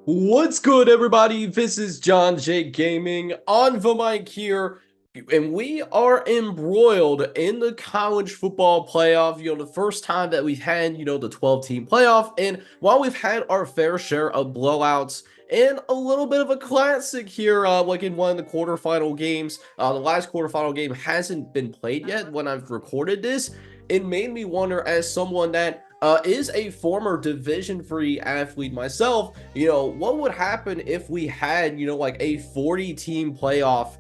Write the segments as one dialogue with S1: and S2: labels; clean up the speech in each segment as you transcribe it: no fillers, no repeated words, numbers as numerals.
S1: What's good, everybody? This is JohnJake Gaming on the mic here, and we are embroiled in the college football playoff. The first time that we've had, the 12-team playoff, and while we've had our fair share of blowouts and a little bit of a classic here, like in one of the quarterfinal games, the last quarterfinal game hasn't been played yet when I've recorded this. It made me wonder, as someone that is a former Division III athlete myself, what would happen if we had, like a 40-team playoff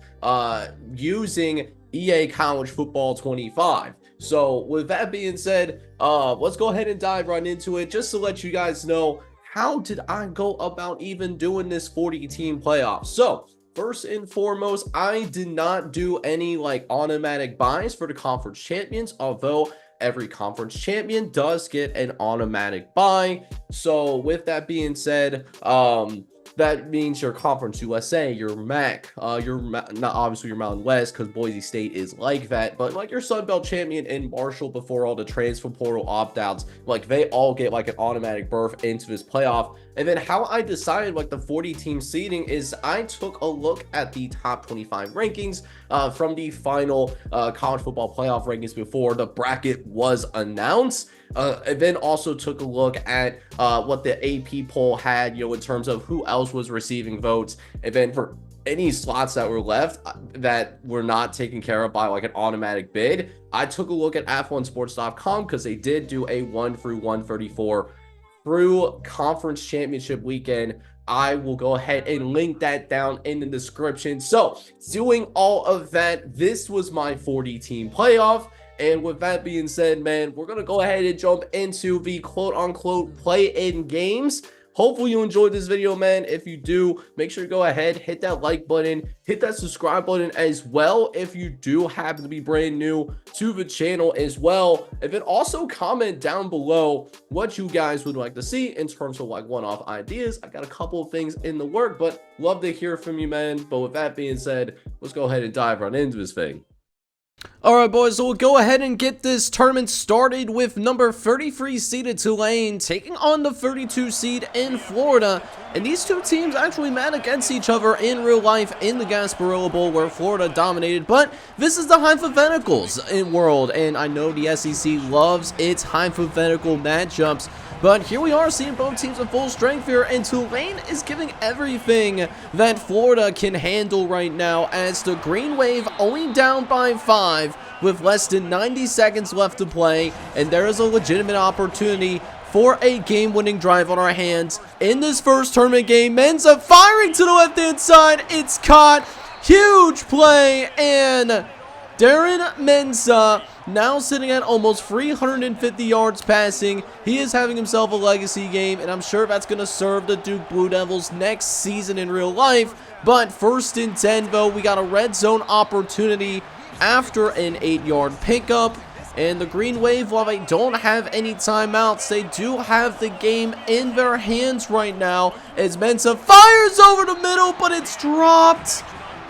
S1: using EA College Football 25. So with that being said, let's go ahead and dive right into it. Just to let you guys know, how did I go about even doing this 40-team playoff? So first and foremost, I did not do any like automatic buys for the conference champions, although every conference champion does get an automatic buy. So with that being said, that means your Conference USA, your MAC, not obviously your Mountain West, because Boise State is like that, but like your Sun Belt champion in Marshall before all the transfer portal opt-outs, like they all get like an automatic berth into this playoff. And then how I decided like the 40-team seeding is I took a look at the top 25 rankings from the final college football playoff rankings before the bracket was announced. And then also took a look at what the AP poll had, in terms of who else was receiving votes. And then for any slots that were left that were not taken care of by like an automatic bid, I took a look at F1sports.com because they did do a 1 through 134 through conference championship weekend. I will go ahead and link that down in the description. So doing all of that, this was my 40-team playoff. And with that being said, man, we're going to go ahead and jump into the quote-unquote play-in games. Hopefully you enjoyed this video, man. If you do, make sure to go ahead, hit that like button, hit that subscribe button as well if you do happen to be brand new to the channel as well. And then also comment down below what you guys would like to see in terms of like one-off ideas. I got a couple of things in the work, but love to hear from you, man. But with that being said, let's go ahead and dive right into this thing. Alright boys, so we'll go ahead and get this tournament started with number 33 seeded Tulane taking on the 32 seed in Florida. And these two teams actually met against each other in real life in the Gasparilla Bowl, where Florida dominated. But this is the hypotheticals in world, and I know the SEC loves its hypothetical matchups. But here we are seeing both teams at full strength here, and Tulane is giving everything that Florida can handle right now, as the Green Wave only down by 5 with less than 90 seconds left to play, and there is a legitimate opportunity for a game-winning drive on our hands in this first tournament game. Mensa firing to the left-hand side. It's caught. Huge play, and Darren Mensa now sitting at almost 350 yards passing. He is having himself a legacy game, and I'm sure that's going to serve the Duke Blue Devils next season in real life. But first and 10, though, we got a red zone opportunity after an 8-yard pickup. And the Green Wave, while they don't have any timeouts, they do have the game in their hands right now, as Mensa fires over the middle, but it's dropped.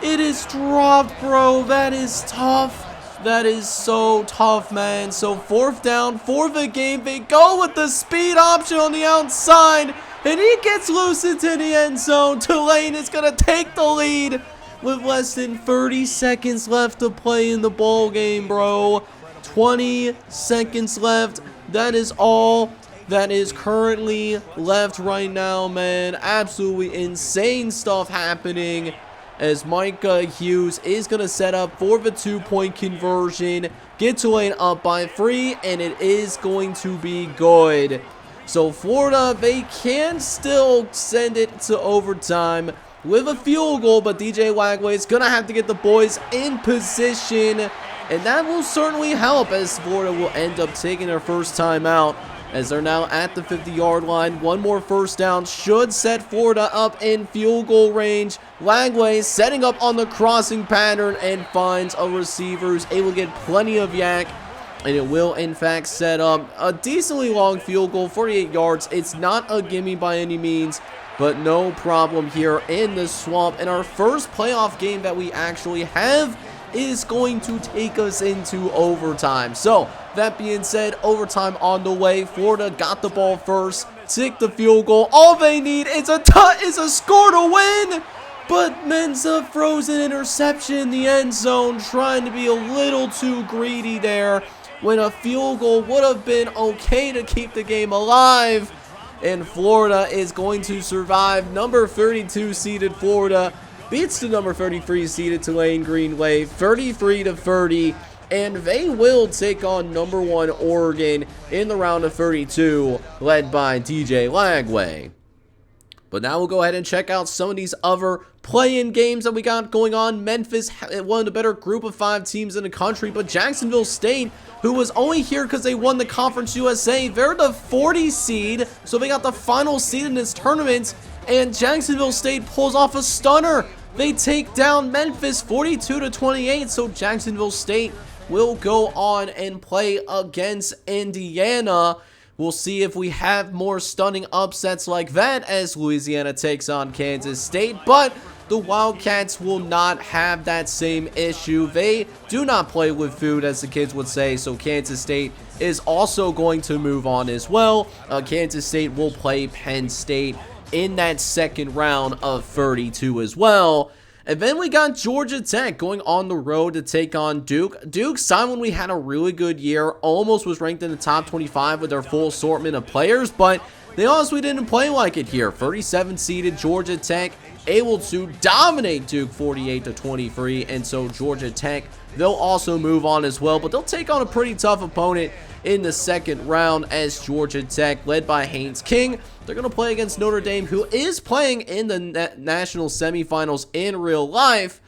S1: It is dropped, bro. That is tough. That is so tough, man. So fourth down for the game. They go with the speed option on the outside, and he gets loose into the end zone. Tulane is going to take the lead with less than 30 seconds left to play in the ball game, bro. 20 seconds left. That is all that is currently left right now, man. Absolutely insane stuff happening, as Micah Hughes is going to set up for the 2-point conversion, get Tulane up by 3, and it is going to be good. So Florida, they can still send it to overtime with a field goal, but DJ Wagway is going to have to get the boys in position, and that will certainly help, as Florida will end up taking their first time out, as they're now at the 50-yard line. One more first down should set Florida up in field goal range. Wagway setting up on the crossing pattern and finds a receiver who's able to get plenty of yak, and it will in fact set up a decently long field goal, 48 yards. It's not a gimme by any means, but no problem here in the swamp. And our first playoff game that we actually have is going to take us into overtime. So that being said, overtime on the way. Florida got the ball first, kick the field goal. All they need is a score to win. But Mensa throws an interception in the end zone, trying to be a little too greedy there, when a field goal would have been okay to keep the game alive. And Florida is going to survive. Number 32 seeded Florida beats the number 33 seeded Tulane Green Wave 33-30. And they will take on number 1 Oregon in the round of 32, led by DJ Lagway. But now we'll go ahead and check out some of these other play-in games that we got going on. Memphis, one of the better group of 5 teams in the country, but Jacksonville State, who was only here because they won the Conference USA, they're the 40 seed, so they got the final seed in this tournament, and Jacksonville State pulls off a stunner. They take down Memphis 42-28, so Jacksonville State will go on and play against Indiana. We'll see if we have more stunning upsets like that as Louisiana takes on Kansas State, but the Wildcats will not have that same issue. They do not play with food, as the kids would say, so Kansas State is also going to move on as well. Kansas State will play Penn State in that second round of 32 as well. And then we got Georgia Tech going on the road to take on Duke. Duke, Simon, we had a really good year. Almost was ranked in the top 25 with their full assortment of players, but they honestly didn't play like it here. 37 seeded Georgia Tech able to dominate Duke 48-23, and so Georgia Tech, they'll also move on as well, but they'll take on a pretty tough opponent in the second round as Georgia Tech, led by Haynes King. They're going to play against Notre Dame, who is playing in the national semifinals in real life.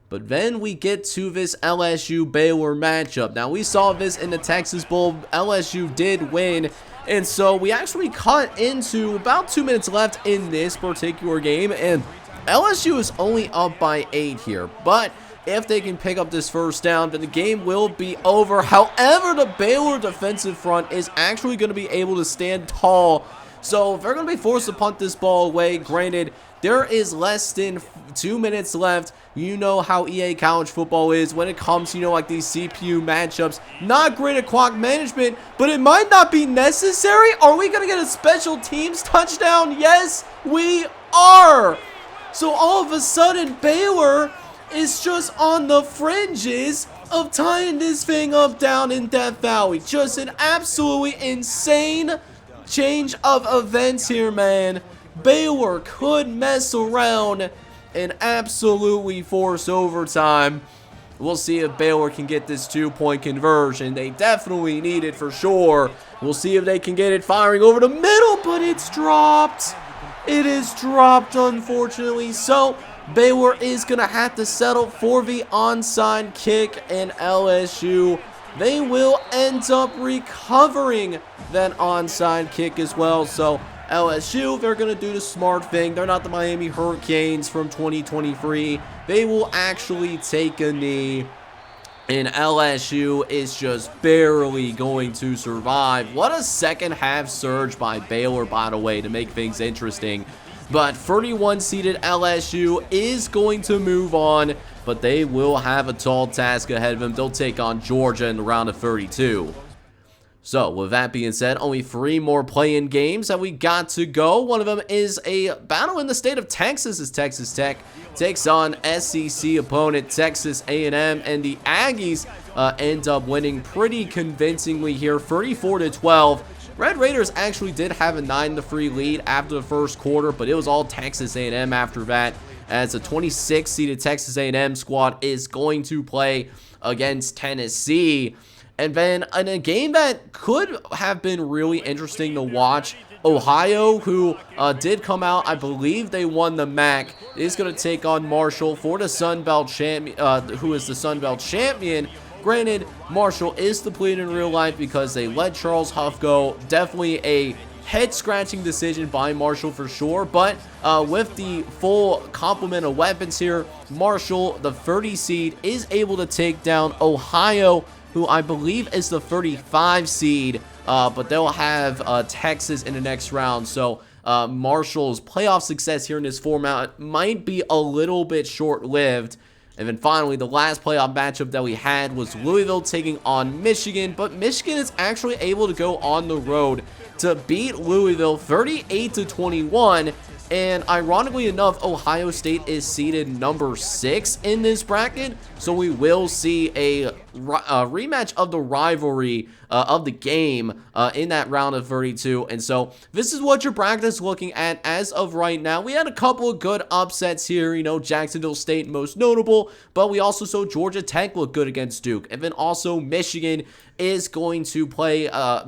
S1: But then we get to this LSU-Baylor matchup. Now, we saw this in the Texas Bowl. LSU did win, and so we actually cut into about 2 minutes left in this particular game, and LSU is only up by 8 here. But if they can pick up this first down, then the game will be over. However, the Baylor defensive front is actually going to be able to stand tall. So they're going to be forced to punt this ball away. Granted, there is less than 2 minutes left. You know how EA college football is when it comes to, like these CPU matchups. Not great at clock management, but it might not be necessary. Are we going to get a special teams touchdown? Yes, we are. So all of a sudden, Baylor is just on the fringes of tying this thing up down in Death Valley. Just an absolutely insane change of events here, man. Baylor could mess around and absolutely force overtime. We'll see if Baylor can get this 2-point conversion. They definitely need it for sure. We'll see if they can get it firing over the middle, but it's dropped. It is dropped, unfortunately. So Baylor is going to have to settle for the onside kick, and LSU, they will end up recovering that onside kick as well. So LSU, they're going to do the smart thing. They're not the Miami Hurricanes from 2023. They will actually take a knee, and LSU is just barely going to survive. What a second half surge by Baylor, by the way, to make things interesting. But 31-seeded LSU is going to move on, but they will have a tall task ahead of them. They'll take on Georgia in the round of 32. So, with that being said, only 3 more play-in games that we got to go. One of them is a battle in the state of Texas, as Texas Tech takes on SEC opponent Texas A&M, and the Aggies end up winning pretty convincingly here, 34-12. Red Raiders actually did have a 9-3 lead after the first quarter, but it was all Texas A&M after that, as a 26-seeded Texas A&M squad is going to play against Tennessee. And then in a game that could have been really interesting to watch, Ohio, who did come out, I believe they won the MAC, is going to take on Marshall for the Sun Belt champion, who is the Sun Belt champion. Granted, Marshall is depleted in real life because they let Charles Huff go. Definitely a head-scratching decision by Marshall for sure, but with the full complement of weapons here, Marshall, the 30 seed, is able to take down Ohio, who I believe is the 35 seed, but they'll have Texas in the next round. So Marshall's playoff success here in this format might be a little bit short-lived. And then finally, the last playoff matchup that we had was Louisville taking on Michigan, but Michigan is actually able to go on the road to beat Louisville 38-21. And ironically enough, Ohio State is seeded number 6 in this bracket, so we will see a rematch of the rivalry of the game in that round of 32. And so this is what your bracket is looking at as of right now. We had a couple of good upsets here, you know, Jacksonville State most notable, but we also saw Georgia Tech look good against Duke, and then also Michigan is going to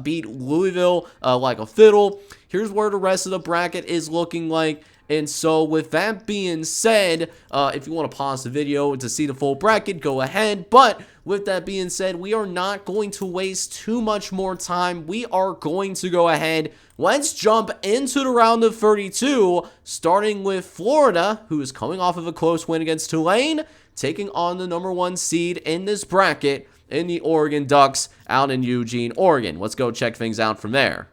S1: beat Louisville like a fiddle. Here's where the rest of the bracket is looking like. And so with that being said, if you want to pause the video to see the full bracket, go ahead. But with that being said, we are not going to waste too much more time. We are going to go ahead. Let's jump into the round of 32, starting with Florida, who is coming off of a close win against Tulane, taking on the number 1 seed in this bracket in the Oregon Ducks out in Eugene, Oregon. Let's go check things out from there.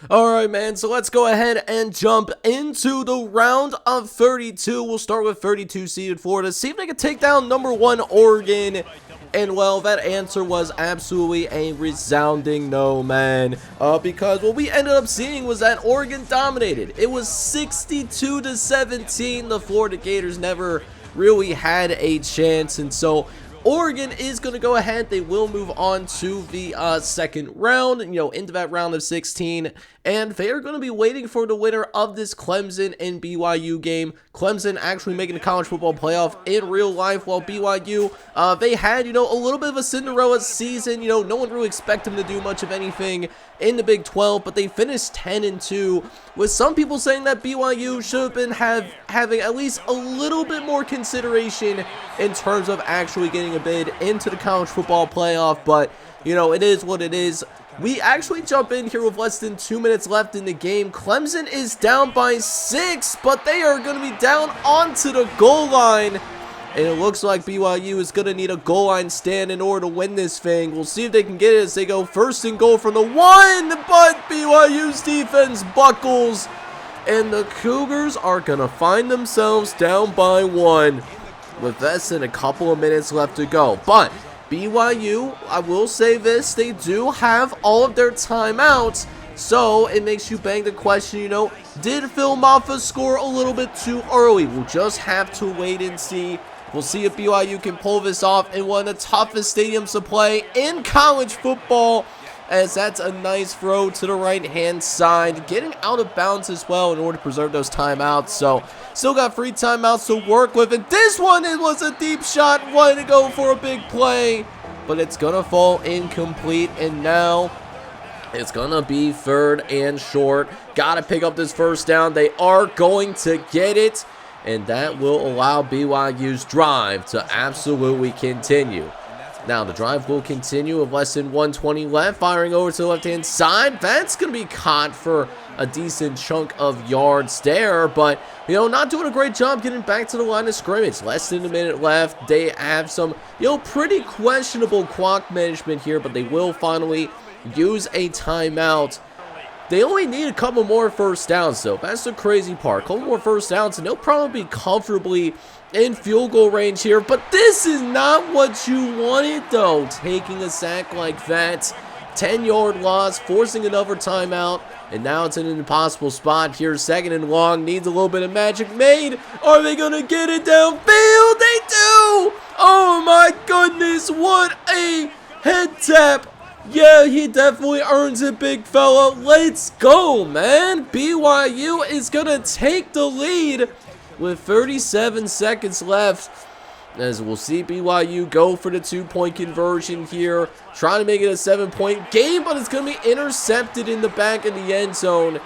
S1: Alright, man, so let's go ahead and jump into the round of 32. We'll start with 32 seeded Florida, see if they can take down number 1 Oregon. And well, that answer was absolutely a resounding no, man. Because what we ended up seeing was that Oregon dominated. It was 62-17. The Florida Gators never really had a chance, and so Oregon is going to go ahead. They will move on to the second round, you know, into that round of 16. And they are going to be waiting for the winner of this Clemson and BYU game. Clemson actually making the college football playoff in real life, while BYU, they had, you know, a little bit of a Cinderella season. You know, no one really expected them to do much of anything in the Big 12, but they finished 10-2, with some people saying that BYU should have been having at least a little bit more consideration in terms of actually getting a bid into the college football playoff. But, you know, it is what it is. We actually jump in here with less than 2 minutes left in the game. Clemson is down by 6, but they are going to be down onto the goal line. And it looks like BYU is going to need a goal line stand in order to win this thing. We'll see if they can get it as they go first and goal from the 1. But BYU's defense buckles. And the Cougars are going to find themselves down by 1 with less than a couple of minutes left to go. But BYU, I will say this, they do have all of their timeouts, so it makes you bang the question, you know, did Phil Maffa score a little bit too early? We'll just have to wait and see. We'll see if BYU can pull this off in one of the toughest stadiums to play in college football, as that's a nice throw to the right-hand side, getting out of bounds as well in order to preserve those timeouts. So still got free timeouts to work with, and this one, it was a deep shot, wanted to go for a big play, but it's gonna fall incomplete. And now it's gonna be 3rd and short. Gotta pick up this first down. They are going to get it, and that will allow BYU's drive to absolutely continue. Now, the drive will continue with less than 120 left, firing over to the left-hand side. That's going to be caught for a decent chunk of yards there, but, you know, not doing a great job getting back to the line of scrimmage. Less than a minute left. They have some, you know, pretty questionable clock management here, but they will finally use a timeout. They only need a couple more first downs, though. That's the crazy part. A couple more first downs, and they'll probably be comfortably in field goal range here. But this is not what you wanted, though. Taking a sack like that. 10-yard loss, forcing another timeout. And now it's in an impossible spot here. 2nd and long. Needs a little bit of magic made. Are they going to get it downfield? They do! Oh, my goodness. What a head tap. Yeah, he definitely earns it, big fella. Let's go, man. BYU is going to take the lead with 37 seconds left, as we'll see BYU go for the 2-point conversion here. Trying to make it a 7-point game, but it's going to be intercepted in the back of the end zone.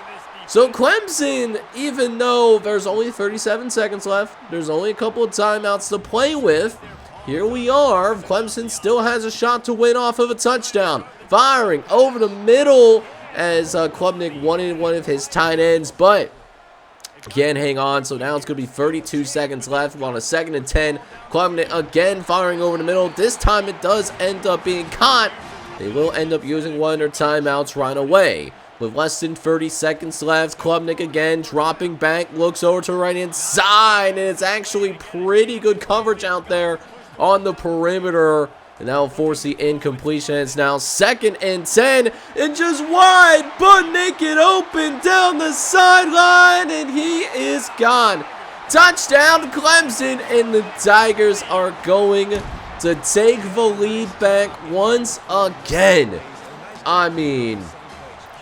S1: So Clemson, even though there's only 37 seconds left, there's only a couple of timeouts to play with, here we are. Clemson still has a shot to win off of a touchdown. Firing over the middle as Klubnik wanted one of his tight ends, but can't hang on. So now it's going to be 32 seconds left. We're on a 2nd and 10. Klubnik again firing over the middle. This time it does end up being caught. They will end up using one of their timeouts right away. With less than 30 seconds left, Klubnik again dropping back, looks over to the right-hand side, and it's actually pretty good coverage out there on the perimeter. And that'll force the incompletion. It's now 2nd and 10. And just wide, butt naked open down the sideline. And he is gone. Touchdown Clemson. And the Tigers are going to take the lead back once again. I mean,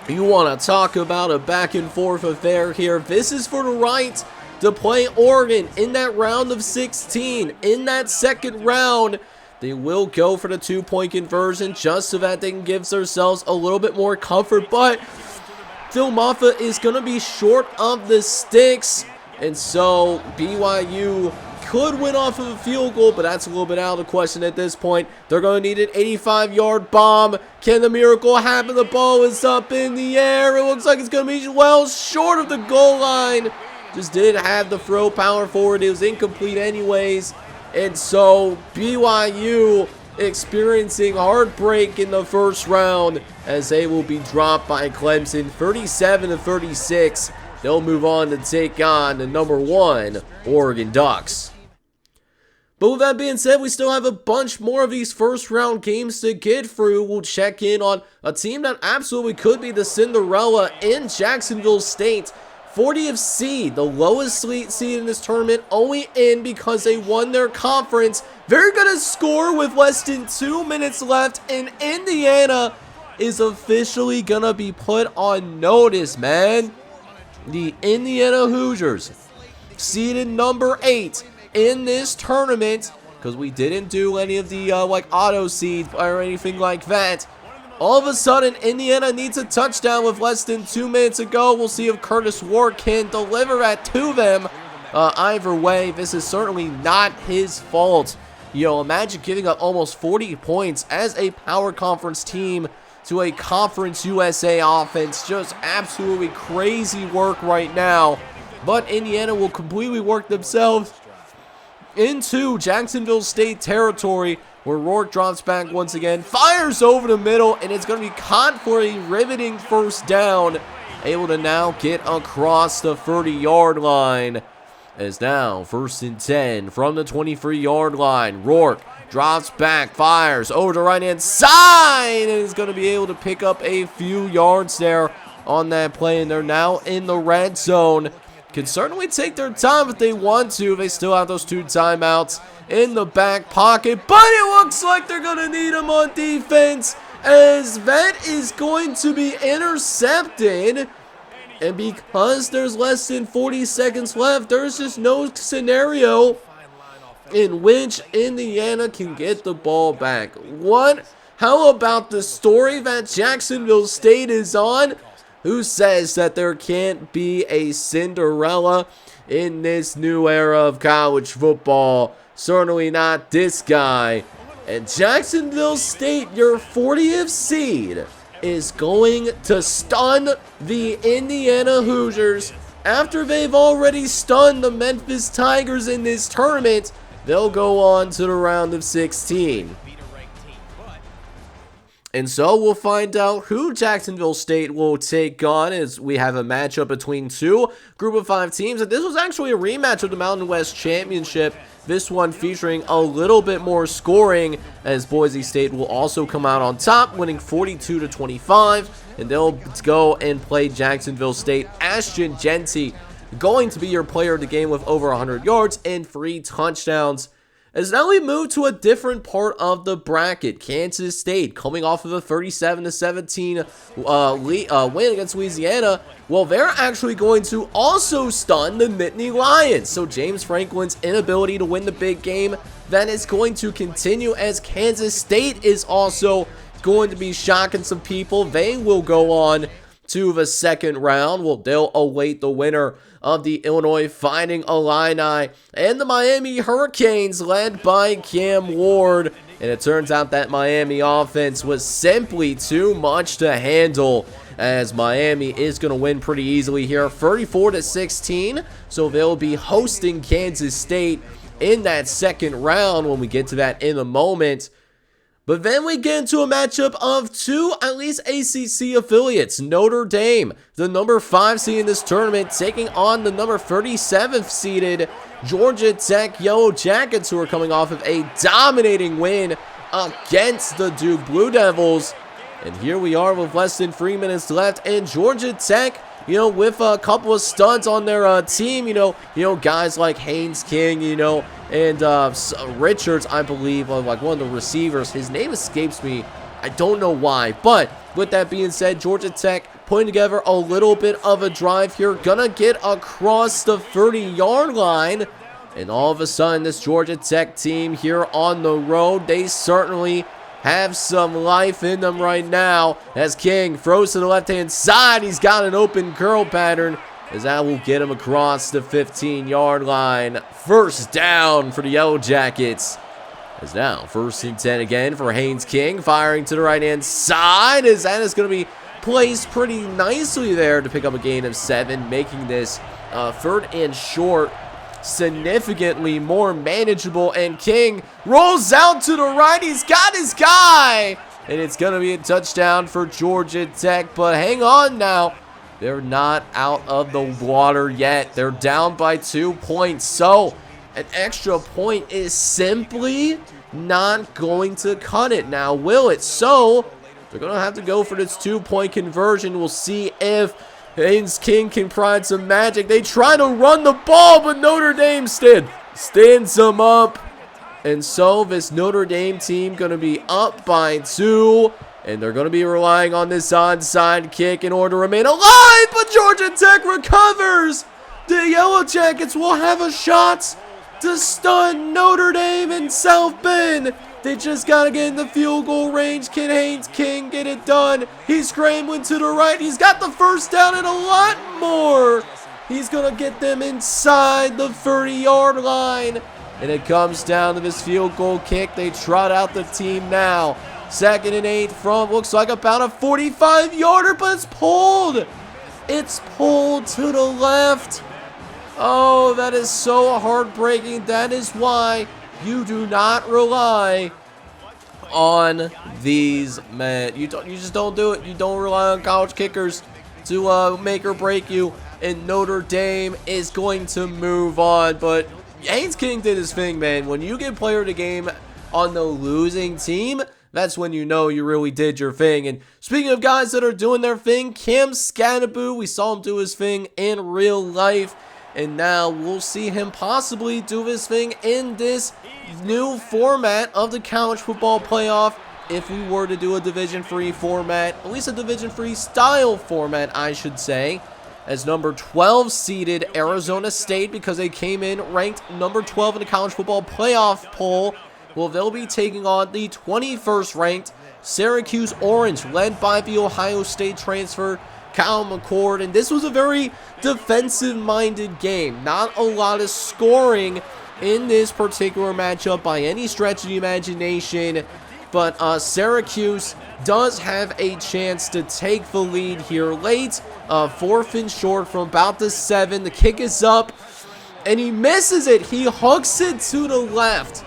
S1: you want to talk about a back and forth affair here. This is for the right to play Oregon in that round of 16. In that second round, they will go for the 2-point conversion just so that they can give themselves a little bit more comfort. But Phil Maffa is going to be short of the sticks. And so BYU could win off of a field goal, but that's a little bit out of the question at this point. They're going to need an 85-yard bomb. Can the miracle happen? The ball is up in the air. It looks like it's going to be well short of the goal line. Just didn't have the throw power forward. It was incomplete anyways. And so BYU experiencing heartbreak in the first round as they will be dropped by Clemson 37-36. They'll move on to take on the number 1 Oregon Ducks. But with that being said, we still have a bunch more of these first round games to get through. We'll check in on a team that absolutely could be the Cinderella in Jacksonville State. 40th seed, the lowest seed in this tournament, only in because they won their conference. They're going to score with less than 2 minutes left, and Indiana is officially going to be put on notice, man. The Indiana Hoosiers, seeded number 8 in this tournament, because we didn't do any of the auto seed or anything like that. All of a sudden, Indiana needs a touchdown with less than 2 minutes to go. We'll see if Curtis Ward can deliver that to them. Either way, this is certainly not his fault. You know, imagine giving up almost 40 points as a power conference team to a Conference USA offense. Just absolutely crazy work right now. But Indiana will completely work themselves into Jacksonville State territory, where Rourke drops back once again, fires over the middle, and it's going to be caught for a riveting first down. Able to now get across the 30-yard line. As now 1st and 10 from the 23-yard line. Rourke drops back, fires over the right-hand side, and is going to be able to pick up a few yards there on that play, and they're now in the red zone. Can certainly take their time if they want to. They still have those 2 timeouts in the back pocket, but it looks like they're going to need them on defense, as that is going to be intercepted. And because there's less than 40 seconds left, there's just no scenario in which Indiana can get the ball back. What? How about the story that Jacksonville State is on? Who says that there can't be a Cinderella in this new era of college football? Certainly not this guy. And Jacksonville State, your 40th seed, is going to stun the Indiana Hoosiers. After they've already stunned the Memphis Tigers in this tournament, they'll go on to the round of 16. And so we'll find out who Jacksonville State will take on, as we have a matchup between 2 Group of 5 teams. And this was actually a rematch of the Mountain West Championship. This one featuring a little bit more scoring, as Boise State will also come out on top, winning 42-25. And they'll go and play Jacksonville State. Ashton Genty going to be your player of the game with over 100 yards and 3 touchdowns. As now we move to a different part of the bracket. Kansas State coming off of a 37-17 win against Louisiana. Well, they're actually going to also stun the Nittany Lions. So James Franklin's inability to win the big game, that is going to continue, as Kansas State is also going to be shocking some people. They will go on to the second round. Well, they'll await the winner of the Illinois Fighting Illini and the Miami Hurricanes, led by Cam Ward. And it turns out that Miami offense was simply too much to handle, as Miami is going to win pretty easily here, 34-16. So they'll be hosting Kansas State in that second round when we get to that in a moment. But then we get into a matchup of 2, at least ACC affiliates. Notre Dame, the number 5 seed in this tournament, taking on the number 37th seeded Georgia Tech Yellow Jackets, who are coming off of a dominating win against the Duke Blue Devils. And here we are with less than 3 minutes left, and Georgia Tech, with a couple of studs on their team, guys like Haynes King, and Richards, I believe, like one of the receivers. His name escapes me. I don't know why. But with that being said, Georgia Tech putting together a little bit of a drive here. Gonna get across the 30-yard line. And all of a sudden, this Georgia Tech team here on the road, they certainly have some life in them right now. As King throws to the left-hand side, he's got an open curl pattern, as that will get him across the 15-yard line. First down for the Yellow Jackets. As now, 1st and 10 again for Haynes King, firing to the right-hand side, as that is going to be placed pretty nicely there to pick up a gain of 7, making this 3rd and short significantly more manageable. And King rolls out to the right. He's got his guy, and it's going to be a touchdown for Georgia Tech. But hang on now. They're not out of the water yet. They're down by 2 points. So an extra point is simply not going to cut it now, will it? So they're going to have to go for this 2-point conversion. We'll see if Haynes King can provide some magic. They try to run the ball, but Notre Dame stands them up. And so this Notre Dame team going to be up by 2. And they're going to be relying on this onside kick in order to remain alive. But Georgia Tech recovers. The Yellow Jackets will have a shot to stun Notre Dame in South Bend. They just got to get in the field goal range. Can Haynes King get it done? He's scrambling to the right. He's got the first down and a lot more. He's going to get them inside the 30-yard line. And it comes down to this field goal kick. They trot out the team now. 2nd and 8 from, looks like about a 45-yarder, but it's pulled. It's pulled to the left. Oh, that is so heartbreaking. That is why you do not rely on these men. You just don't do it. You don't rely on college kickers to make or break you. And Notre Dame is going to move on. But Haynes King did his thing, man. When you get player of the game on the losing team, that's when you know you really did your thing. And speaking of guys that are doing their thing, Cam Scatteraboo, we saw him do his thing in real life. And now we'll see him possibly do his thing in this new format of the college football playoff. If we were to do a Division III format, at least a Division III style format, I should say. As number 12 seeded Arizona State, because they came in ranked number 12 in the college football playoff poll. Well, they'll be taking on the 21st ranked Syracuse Orange, led by the Ohio State transfer Kyle McCord. And this was a very defensive-minded game. Not a lot of scoring in this particular matchup by any stretch of the imagination. But Syracuse does have a chance to take the lead here late. 4th and short from about the 7. The kick is up, and he misses it. He hooks it to the left.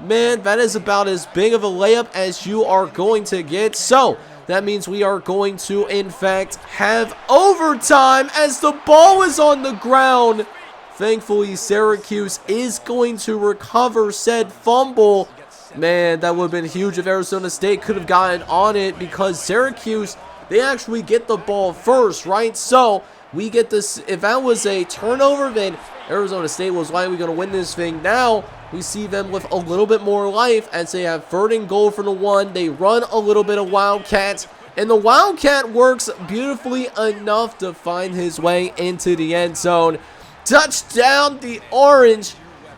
S1: Man, that is about as big of a layup as you are going to get. So that means we are going to, in fact, have overtime as the ball is on the ground. Thankfully, Syracuse is going to recover said fumble. Man, that would have been huge if Arizona State could have gotten on it, because Syracuse, they actually get the ball first, right? So we get this. If that was a turnover, then Arizona State was likely going to win this thing. Now we see them with a little bit more life as they have 3rd and goal from the 1. They run a little bit of Wildcat, and the Wildcat works beautifully enough to find his way into the end zone. Touchdown, the Orange,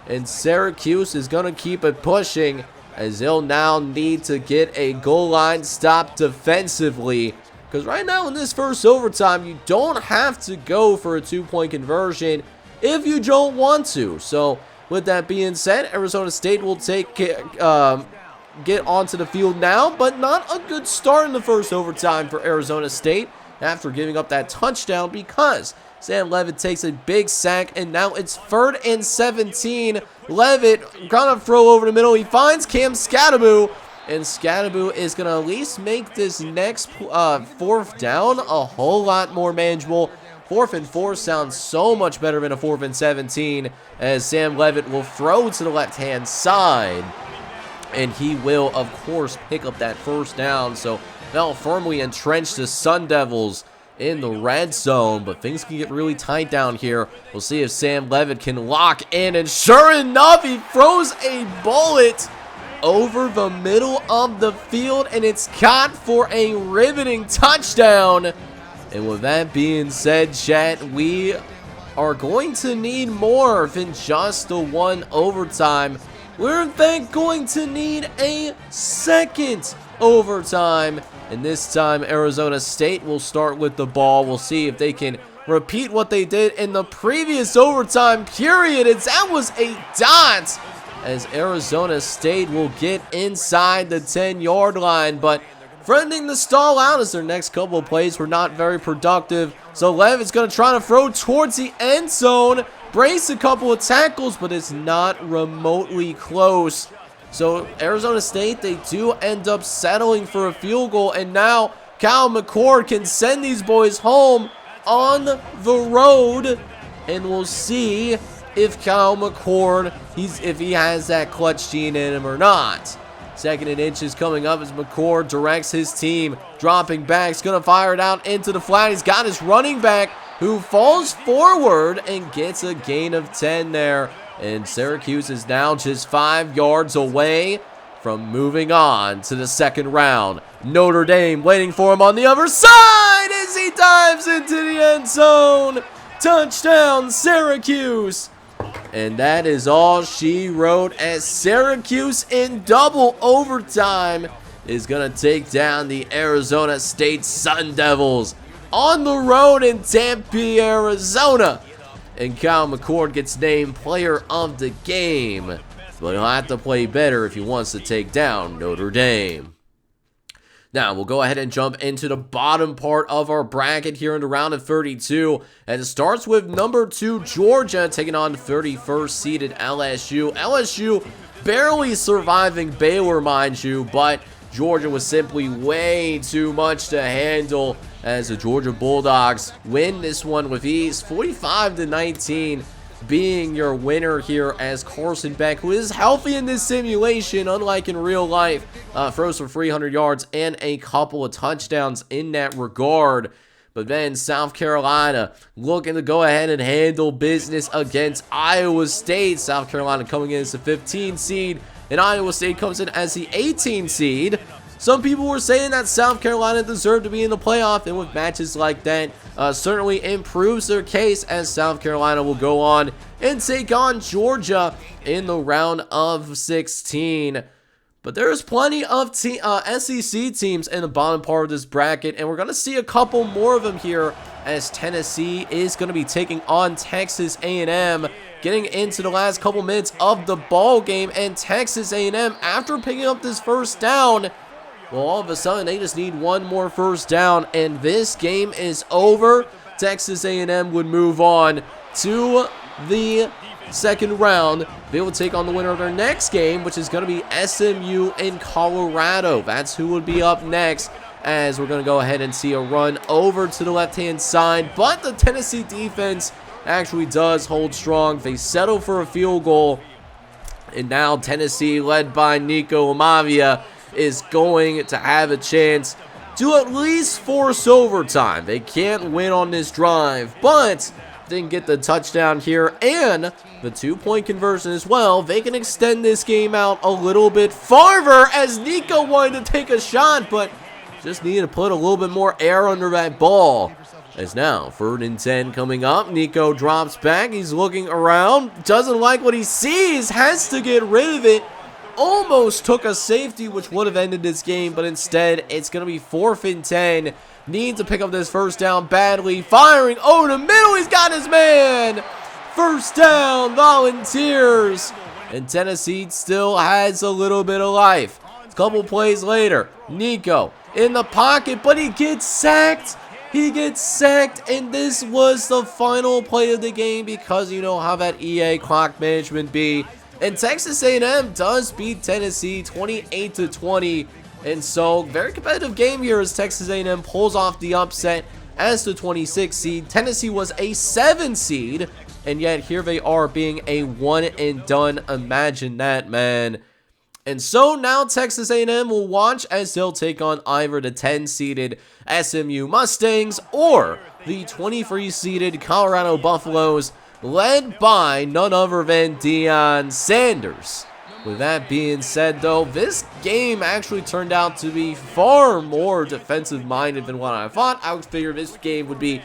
S1: and Syracuse is going to keep it pushing, as they'll now need to get a goal line stop defensively. Because right now in this first overtime, you don't have to go for a 2-point conversion if you don't want to. So with that being said, Arizona State will get onto the field now, but not a good start in the first overtime for Arizona State after giving up that touchdown, because Sam Levitt takes a big sack, and now it's 3rd and 17. Levitt gonna throw over the middle. He finds Cam Scatteraboo, and Scatteraboo is gonna at least make this next 4th down a whole lot more manageable. 4th and 4 sounds so much better than a 4th and 17, as Sam Levitt will throw to the left-hand side. and he will, of course, pick up that first down. So now firmly entrenched the Sun Devils in the red zone, but things can get really tight down here. We'll see if Sam Levitt can lock in, and sure enough, he throws a bullet over the middle of the field, and it's caught for a riveting touchdown. And with that being said, chat, we are going to need more than just the one overtime. We're in fact going to need a second overtime. And this time, Arizona State will start with the ball. We'll see if they can repeat what they did in the previous overtime period. And that was a dot, as Arizona State will get inside the 10-yard line. But threatening to stall out as their next couple of plays were not very productive. So Levitt's going to try to throw towards the end zone. Brace a couple of tackles, but it's not remotely close. So Arizona State, they do end up settling for a field goal, and now Kyle McCord can send these boys home on the road, and we'll see if Kyle McCord, if he has that clutch gene in him or not. Second and inches coming up as McCord directs his team, dropping back, he's going to fire it out into the flat. He's got his running back who falls forward and gets a gain of 10 there. And Syracuse is now just 5 yards away from moving on to the second round. Notre Dame waiting for him on the other side as he dives into the end zone. Touchdown, Syracuse. And that is all she wrote, as Syracuse in double overtime is going to take down the Arizona State Sun Devils on the road in Tempe, Arizona. And Kyle McCord gets named player of the game. But he'll have to play better if he wants to take down Notre Dame. Now, we'll go ahead and jump into the bottom part of our bracket here in the round of 32. And it starts with number 2, Georgia, taking on 31st seeded LSU. LSU barely surviving Baylor, mind you, but Georgia was simply way too much to handle, as the Georgia Bulldogs win this one with ease, 45-19, being your winner here, as Carson Beck, who is healthy in this simulation, unlike in real life, throws for 300 yards and a couple of touchdowns in that regard. But then South Carolina looking to go ahead and handle business against Iowa State. South Carolina coming in as the 15 seed, and Iowa State comes in as the 18 seed. Some people were saying that South Carolina deserved to be in the playoff, and with matches like that, certainly improves their case, as South Carolina will go on and take on Georgia in the round of 16. But there's plenty of SEC teams in the bottom part of this bracket, and we're going to see a couple more of them here, as Tennessee is going to be taking on Texas A&M, getting into the last couple minutes of the ball game. And Texas A&M, after picking up this first down, well, all of a sudden, they just need one more first down, and this game is over. Texas A&M would move on to the second round. They will take on the winner of their next game, which is going to be SMU in Colorado. That's who would be up next, as we're going to go ahead and see a run over to the left-hand side. But the Tennessee defense actually does hold strong. They settle for a field goal, and now Tennessee, led by Nico Amavia, is going to have a chance to at least force overtime. They can't win on this drive, but they can get the touchdown here and the 2-point conversion as well. They can extend this game out a little bit farther, as Nico wanted to take a shot, but just needed to put a little bit more air under that ball. As now, 3rd and 10 coming up. Nico drops back. He's looking around. Doesn't like what he sees. Has to get rid of it. Almost took a safety, which would have ended this game, but instead it's going to be 4th and 10. Needs to pick up this first down badly. Firing over the middle. He's got his man. First down, Volunteers. And Tennessee still has a little bit of life. A couple plays later, Nico in the pocket, but he gets sacked. He gets sacked, and this was the final play of the game, because you know how that EA clock management be. And Texas A&M does beat Tennessee 28-20. And so, very competitive game here as Texas A&M pulls off the upset as the 26 seed. Tennessee was a 7 seed, and yet here they are being a one and done. Imagine that, man. And so now Texas A&M will watch as they'll take on either the 10-seeded SMU Mustangs or the 23-seeded Colorado Buffaloes, led by none other than Deion Sanders. With that being said, though, this game actually turned out to be far more defensive-minded than what I thought. I would figure this game would be,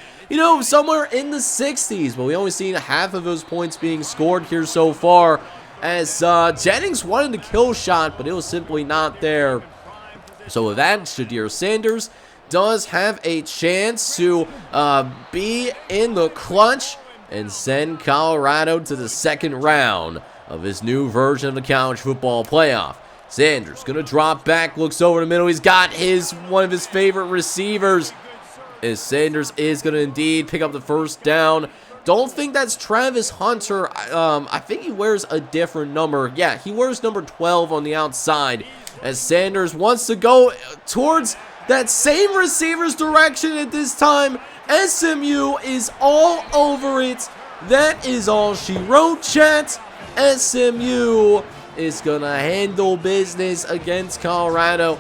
S1: somewhere in the 60s, but we only seen half of those points being scored here so far, as Jennings wanted the kill shot, but it was simply not there. So with that, Shadir Sanders does have a chance to be in the clutch and send Colorado to the second round of this new version of the college football playoff. Sanders gonna drop back, looks over the middle. He's got one of his favorite receivers. As Sanders is gonna indeed pick up the first down. Don't think that's Travis Hunter. I think he wears a different number. Yeah, he wears number 12 on the outside. As Sanders wants to go towards that same receiver's direction at this time. SMU is all over it. That is all she wrote, chat. SMU is gonna handle business against Colorado,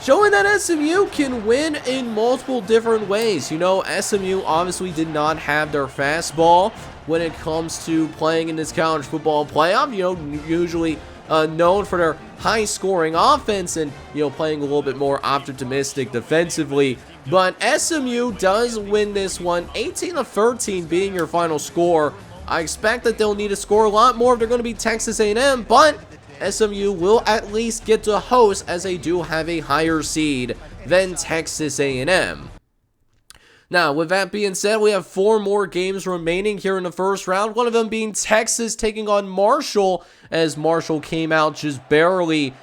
S1: showing that SMU can win in multiple different ways. SMU obviously did not have their fastball when it comes to playing in this college football playoff. Usually known for their high-scoring offense and, playing a little bit more optimistic defensively. But SMU does win this one, 18-13 being your final score. I expect that they'll need to score a lot more if they're going to beat Texas A&M, but SMU will at least get to host as they do have a higher seed than Texas A&M. Now, with that being said, we have 4 more games remaining here in the first round. One of them being Texas taking on Marshall, as Marshall came out just barely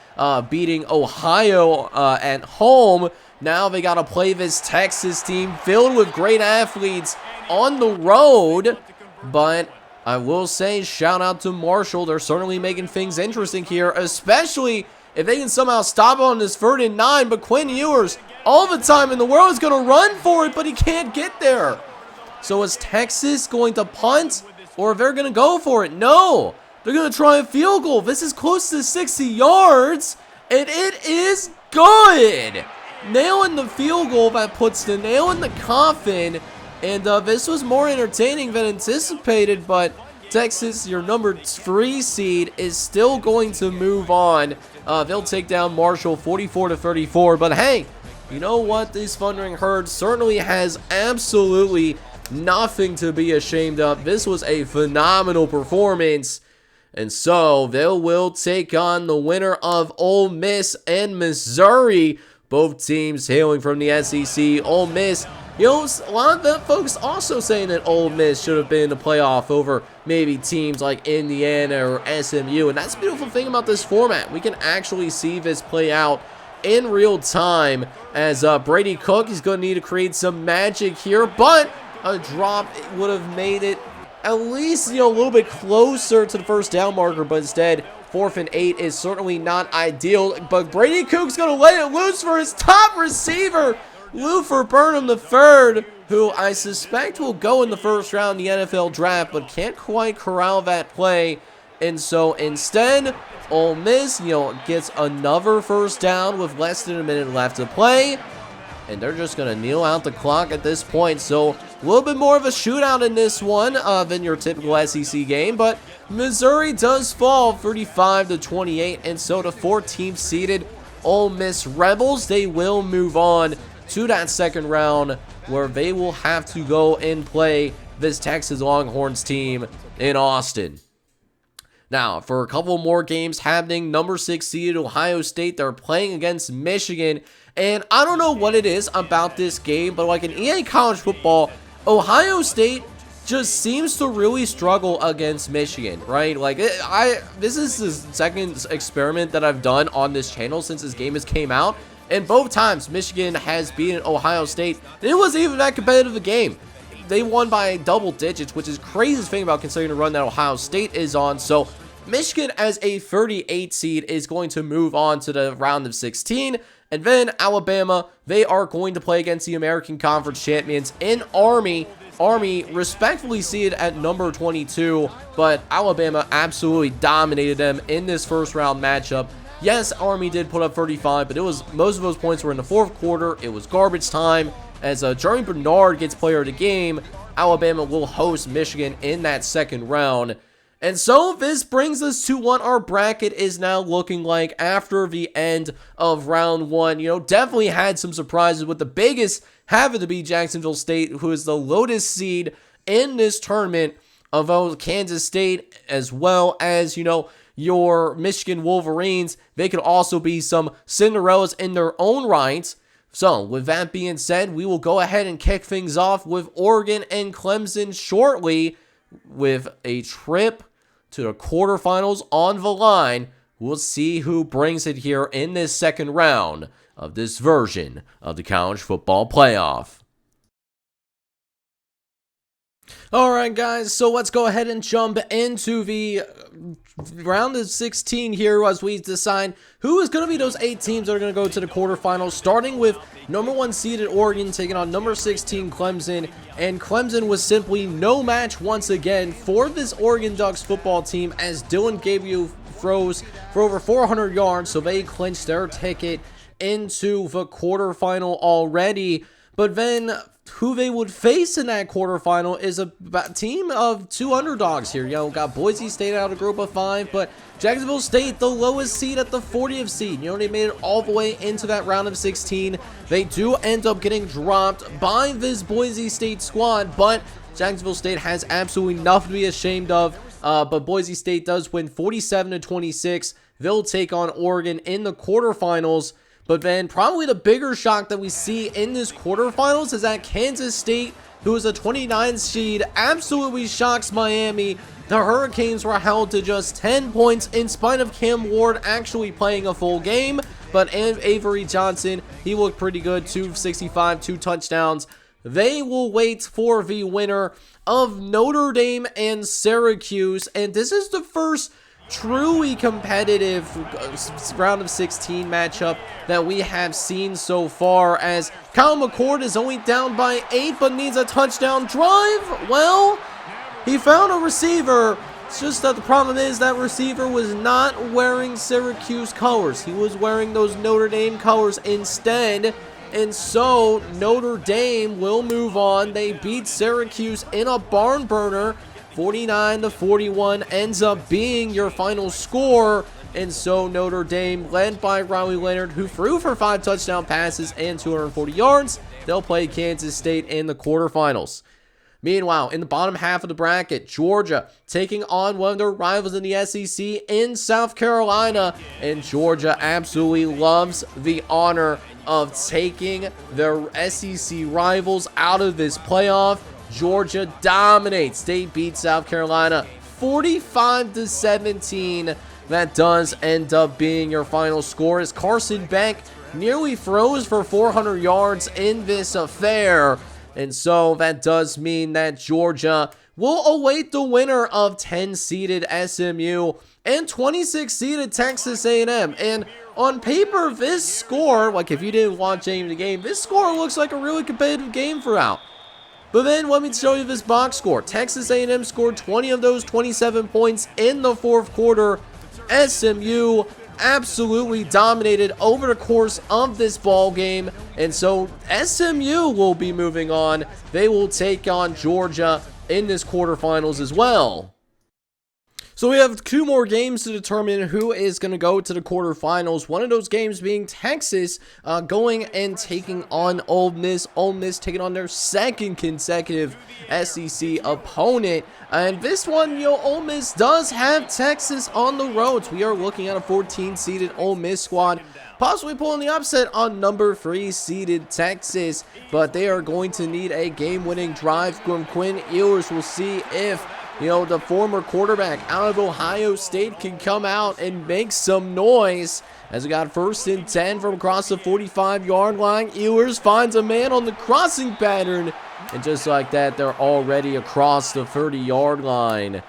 S1: beating Ohio at home. Now they got to play this Texas team filled with great athletes on the road. But I will say, shout out to Marshall. They're certainly making things interesting here, especially if they can somehow stop on this 3rd and 9. But Quinn Ewers, all the time in the world, is going to run for it, but he can't get there. So is Texas going to punt, or if they're going to go for it? No, they're going to try a field goal. This is close to 60 yards, and it is good. Nailing the field goal that puts the nail in the coffin. And this was more entertaining than anticipated, but Texas, your number 3 seed, is still going to move on. They'll take down Marshall 44-34, but hey, you know what? This Thundering Herd certainly has absolutely nothing to be ashamed of. This was a phenomenal performance, and so they will take on the winner of Ole Miss and Missouri, both teams hailing from the SEC. Ole Miss, a lot of the folks also saying that Ole Miss should have been in the playoff over maybe teams like Indiana or SMU. And that's the beautiful thing about this format. We can actually see this play out in real time, as Brady Cook is going to need to create some magic here. But a drop would have made it at least, a little bit closer to the first down marker. But instead, 4th and 8 is certainly not ideal. But Brady Cook's going to lay it loose for his top receiver, Luther Burnham III, who I suspect will go in the first round of the NFL draft, but can't quite corral that play. And so instead, Ole Miss, gets another first down with less than a minute left to play. And they're just going to kneel out the clock at this point. So a little bit more of a shootout in this one than your typical SEC game. But Missouri does fall 35-28. And so the 14th seeded Ole Miss Rebels, they will move on to that second round, where they will have to go and play this Texas Longhorns team in Austin. Now, for a couple more games happening, number 6 seeded Ohio State, they're playing against Michigan. And I don't know what it is about this game, but like in EA College Football, Ohio State just seems to really struggle against Michigan, right? Like, this is the second experiment that I've done on this channel since this game has came out. And both times, Michigan has beaten Ohio State. It wasn't even that competitive a game. They won by double digits, which is crazy to think about considering the run that Ohio State is on. So, Michigan as a 38 seed is going to move on to the round of 16. And then Alabama, they are going to play against the American Conference champions in Army. Army respectfully seated at number 22, but Alabama absolutely dominated them in this first round matchup. Yes, Army did put up 35, but it was most of those points were in the fourth quarter. It was garbage time. As Jeremy Bernard gets player of the game, Alabama will host Michigan in that second round. And so this brings us to what our bracket is now looking like after the end of round one. You know, definitely had some surprises, with the biggest having to be Jacksonville State, who is the lowest seed in this tournament, of Kansas State, as well as, you know, your Michigan Wolverines. They could also be some Cinderellas in their own right. So, with that being said, we will go ahead and kick things off with Oregon and Clemson shortly, with a trip to the quarterfinals on the line. We'll see who brings it here in this second round of this version of the college football playoff. Alright guys, so let's go ahead and jump into the round of 16 here as we decide who is going to be those 8 teams that are going to go to the quarterfinals, starting with number 1 seeded Oregon taking on number 16 Clemson. And Clemson was simply no match once again for this Oregon Ducks football team, as Dylan Gabriel throws for over 400 yards, so they clinched their ticket into the quarterfinal already. But then who they would face in that quarterfinal is a team of 2 underdogs here. You know, got Boise State out of group of 5, but Jacksonville State, the lowest seed at the 40th seed. You know, they made it all the way into that round of 16. They do end up getting dropped by this Boise State squad, but Jacksonville State has absolutely nothing to be ashamed of. But Boise State does win 47-26. They'll take on Oregon in the quarterfinals. But then probably the bigger shock that we see in this quarterfinals is that Kansas State, who is a 29 seed, absolutely shocks Miami. The Hurricanes were held to just 10 points in spite of Cam Ward actually playing a full game. But Avery Johnson, he looked pretty good, 265, 2 touchdowns. They will wait for the winner of Notre Dame and Syracuse. And this is the first truly competitive round of 16 matchup that we have seen so far, as Kyle McCord is only down by 8 but needs a touchdown drive. Well, he found a receiver. It's just that the problem is that receiver was not wearing Syracuse colors. He was wearing those Notre Dame colors instead. And so Notre Dame will move on. They beat Syracuse in a barn burner. 49-41 ends up being your final score. And so Notre Dame, led by Riley Leonard, who threw for 5 touchdown passes and 240 yards, they'll play Kansas State in the quarterfinals. Meanwhile, in the bottom half of the bracket, Georgia taking on one of their rivals in the SEC in South Carolina. And Georgia absolutely loves the honor of taking their SEC rivals out of this playoff. Georgia dominates. They beat South Carolina 45-17. That does end up being your final score, as Carson Beck nearly throws for 400 yards in this affair. And so that does mean that Georgia will await the winner of 10-seeded SMU and 26-seeded Texas A&M. And on paper, this score, like if you didn't watch any of the game, this score looks like a really competitive game throughout. But then let me show you this box score. Texas A&M scored 20 of those 27 points in the fourth quarter. SMU absolutely dominated over the course of this ball game. And so SMU will be moving on. They will take on Georgia in this quarterfinals as well. So we have 2 more games to determine who is going to go to the quarterfinals. One of those games being Texas going and taking on Ole Miss. Ole Miss taking on their second consecutive SEC opponent. And this one, you know, Ole Miss does have Texas on the ropes. We are looking at a 14-seeded Ole Miss squad possibly pulling the upset on number 3-seeded Texas. But they are going to need a game-winning drive from Quinn Ewers. We'll see if, you know, the former quarterback out of Ohio State can come out and make some noise. As we got 1st and 10 from across the 45-yard line. Ewers finds a man on the crossing pattern. And just like that, they're already across the 30-yard line.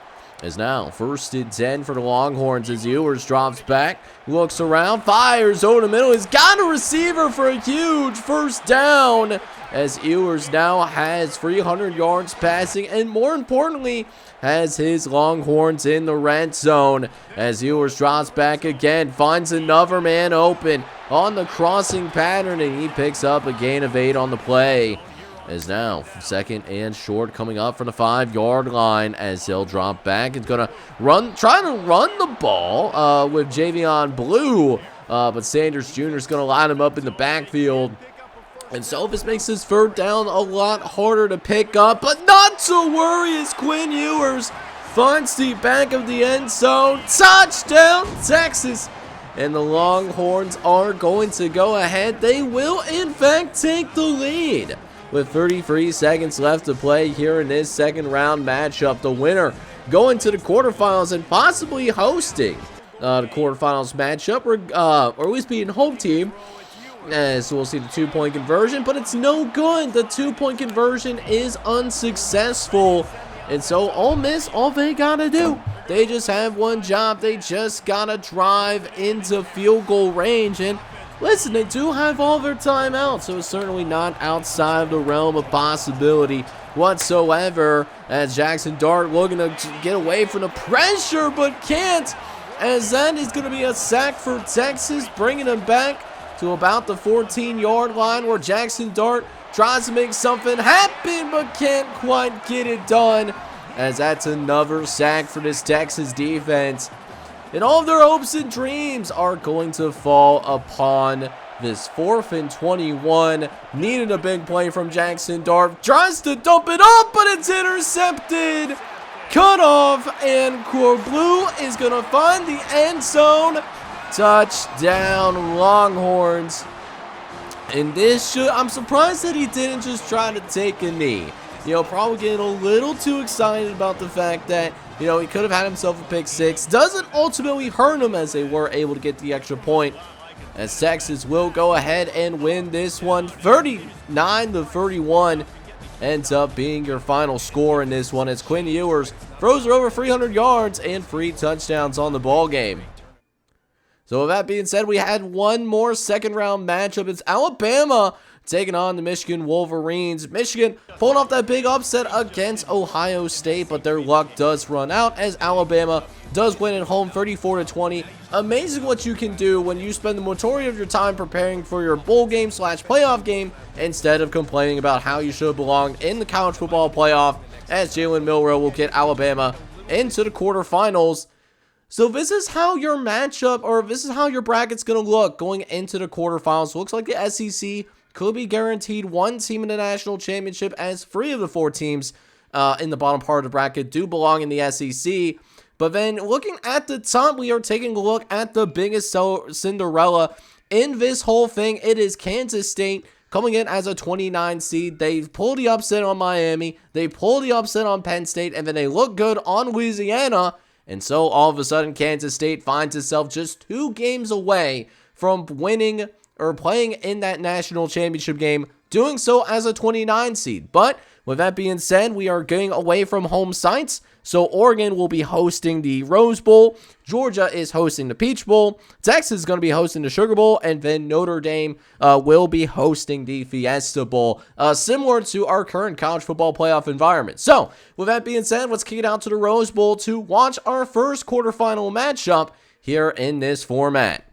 S1: As now 1st and 10 for the Longhorns, as Ewers drops back, looks around, fires over the middle. He's got a receiver for a huge 1st down. as Ewers now has 300 yards passing, and more importantly, has his Longhorns in the red zone. As Ewers drops back again, finds another man open on the crossing pattern, and he picks up a gain of 8 on the play. As now, second and short coming up from the 5-yard line as he'll drop back. It's going to try to run the ball with Javion Blue, but Sanders Jr. is going to line him up in the backfield. And so this makes his third down a lot harder to pick up, but not to worry as Quinn Ewers finds the back of the end zone. Touchdown, Texas! And the Longhorns are going to go ahead. They will, in fact, take the lead. With 33 seconds left to play here in this second round matchup, the winner going to the quarterfinals and possibly hosting the quarterfinals matchup, or at least being home team. So we'll see the 2-point conversion, but it's no good. The 2-point conversion is unsuccessful. And so Ole Miss, all they gotta do, they just have one job. They just gotta drive into field goal range. And listen, they do have all their timeouts, so it's certainly not outside of the realm of possibility whatsoever. As Jackson Dart looking to get away from the pressure, but can't. As that is going to be a sack for Texas, bringing them back to about the 14-yard line, where Jackson Dart tries to make something happen, but can't quite get it done. As that's another sack for this Texas defense. And all of their hopes and dreams are going to fall upon this 4th and 21. Needed a big play from Jackson Dart. Tries to dump it up, but it's intercepted. Cut off, and Blue is going to find the end zone. Touchdown, Longhorns. And this I'm surprised that he didn't just try to take a knee. You know, probably getting a little too excited about the fact that, you know, he could have had himself a pick 6. Doesn't ultimately hurt him as they were able to get the extra point. As Texas will go ahead and win this one, 39-31. Ends up being your final score in this one as Quinn Ewers throws for over 300 yards and 3 touchdowns on the ball game. So with that being said, we had one more second round matchup. It's Alabama taking on the Michigan Wolverines. Michigan pulling off that big upset against Ohio State, but their luck does run out as Alabama does win at home 34-20. Amazing what you can do when you spend the majority of your time preparing for your bowl game / playoff game instead of complaining about how you should have belonged in the college football playoff, as Jalen Milroe will get Alabama into the quarterfinals. So this is how your matchup, or this is how your bracket's going to look going into the quarterfinals. Looks like the SEC could be guaranteed one team in the national championship, as 3 of the 4 teams in the bottom part of the bracket do belong in the SEC. But then looking at the top, we are taking a look at the biggest Cinderella in this whole thing. It is Kansas State coming in as a 29 seed. They pulled the upset on Miami. They pulled the upset on Penn State. And then they look good on Louisiana. And so all of a sudden, Kansas State finds itself just 2 games away from winning or playing in that national championship game, doing so as a 29 seed. But with that being said, we are getting away from home sites. So Oregon will be hosting the Rose Bowl. Georgia is hosting the Peach Bowl. Texas is going to be hosting the Sugar Bowl. And then Notre Dame will be hosting the Fiesta Bowl, similar to our current college football playoff environment. So with that being said, let's kick it out to the Rose Bowl to watch our first quarterfinal matchup here in this format.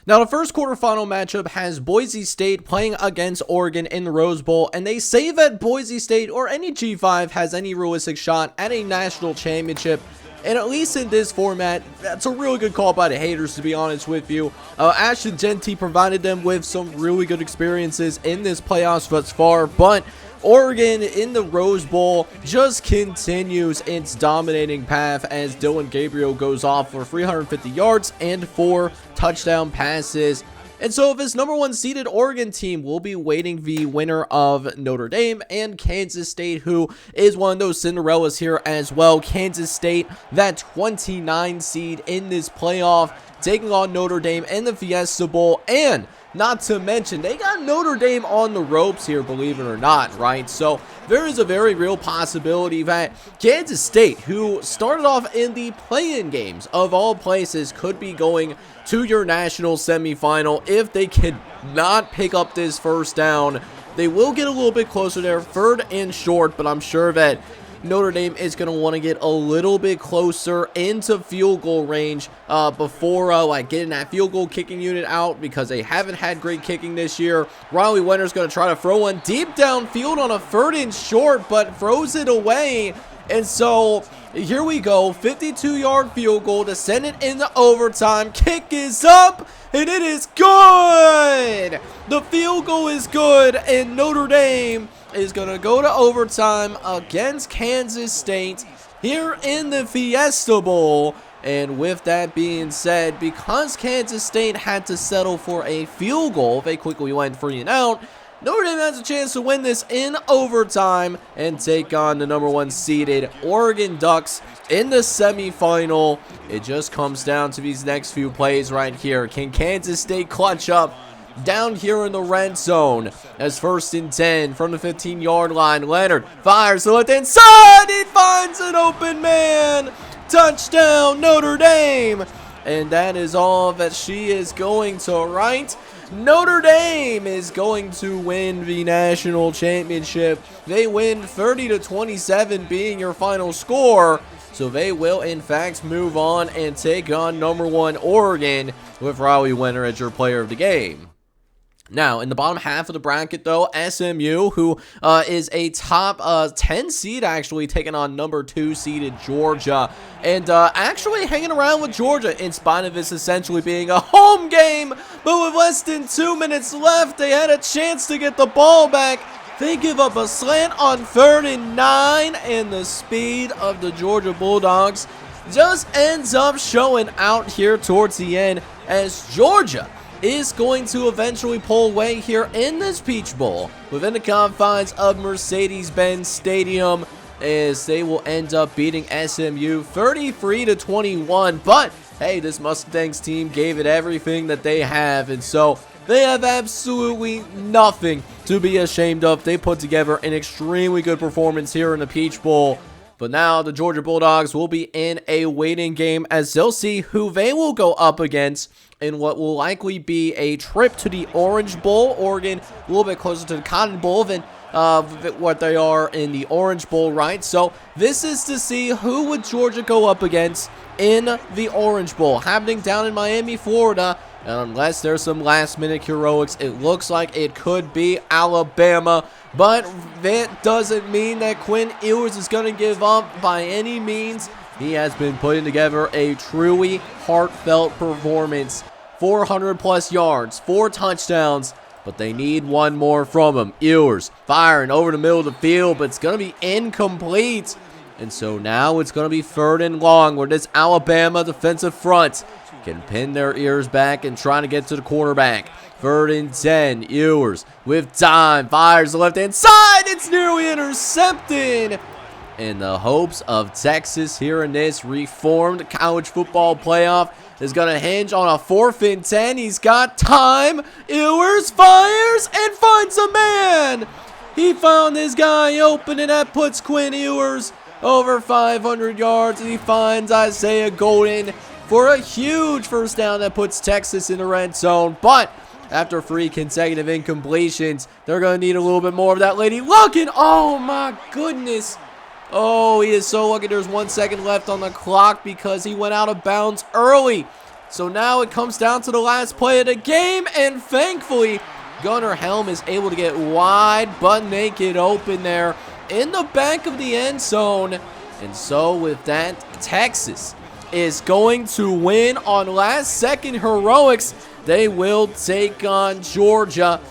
S1: Now, the first quarterfinal matchup has Boise State playing against Oregon in the Rose Bowl, and they say that Boise State or any G5 has any realistic shot at a national championship. And at least in this format, that's a really good call by the haters, to be honest with you. Ashton Genty provided them with some really good experiences in this playoffs thus far, but Oregon in the Rose Bowl just continues its dominating path as Dylan Gabriel goes off for 350 yards and 4 touchdown passes. And so this number 1 seeded Oregon team will be waiting the winner of Notre Dame and Kansas State, who is one of those Cinderellas here as well. Kansas State, that 29 seed in this playoff, taking on Notre Dame in the Fiesta Bowl. And Not to mention, they got Notre Dame on the ropes here, believe it or not, right? So there is a very real possibility that Kansas State, who started off in the play-in games of all places, could be going to your national semifinal if they could not pick up this first down. They will get a little bit closer there, 3rd and short, but I'm sure that Notre Dame is going to want to get a little bit closer into field goal range before like getting that field goal kicking unit out, because they haven't had great kicking this year. Riley Winter's going to try to throw one deep downfield on a 3rd and short, but throws it away. And so here we go, 52-yard field goal to send it into overtime. Kick is up, and it is good. The field goal is good, and Notre Dame is going to go to overtime against Kansas State here in the Fiesta Bowl. And with that being said, because Kansas State had to settle for a field goal, they quickly went 3 and out. Notre Dame has a chance to win this in overtime and take on the #1 seeded Oregon Ducks in the semifinal. It just comes down to these next few plays right here. Can Kansas State clutch up down here in the red zone as 1st and 10 from the 15-yard line? Leonard fires to the left-hand side. He finds an open man. Touchdown, Notre Dame. And that is all that she is going to write. Notre Dame is going to win the national championship. They win 30-27 being your final score. So they will, in fact, move on and take on #1 Oregon with Riley Winter as your player of the game. Now, in the bottom half of the bracket, though, SMU, who is a top 10 seed, actually, taking on #2 seeded Georgia. And actually hanging around with Georgia, in spite of this essentially being a home game. But with less than 2 minutes left, they had a chance to get the ball back. They give up a slant on 3rd and 9, and the speed of the Georgia Bulldogs just ends up showing out here towards the end, as Georgia is going to eventually pull away here in this Peach Bowl within the confines of Mercedes-Benz Stadium, as they will end up beating SMU 33-21. But hey, this Mustangs team gave it everything that they have, and so they have absolutely nothing to be ashamed of. They put together an extremely good performance here in the Peach Bowl. But now the Georgia Bulldogs will be in a waiting game, as they'll see who they will go up against in what will likely be a trip to the Orange Bowl. Oregon a little bit closer to the Cotton Bowl than what they are in the Orange Bowl, right? So this is to see who would Georgia go up against in the Orange Bowl, happening down in Miami, Florida. And unless there's some last-minute heroics, it looks like it could be Alabama. But that doesn't mean that Quinn Ewers is going to give up by any means. He has been putting together a truly heartfelt performance. 400-plus yards, 4 touchdowns, but they need one more from him. Ewers firing over the middle of the field, but it's going to be incomplete. And so now it's going to be 3rd and long, where this Alabama defensive front can pin their ears back and try to get to the quarterback. 3rd and 10, Ewers with time, fires the left-hand side. It's nearly intercepted. In the hopes of Texas here in this reformed college football playoff is going to hinge on a 4th and 10. He's got time. Ewers fires and finds a man. He found this guy open, and that puts Quinn Ewers over 500 yards. And he finds Isaiah Golden for a huge first down that puts Texas in the red zone. But after 3 consecutive incompletions, they're going to need a little bit more of that lady luck. And oh my goodness. Oh, he is so lucky there's 1 second left on the clock because he went out of bounds early. So now it comes down to the last play of the game, and thankfully, Gunnar Helm is able to get wide but naked open there in the back of the end zone. And so with that, Texas is going to win on last-second heroics. They will take on Georgia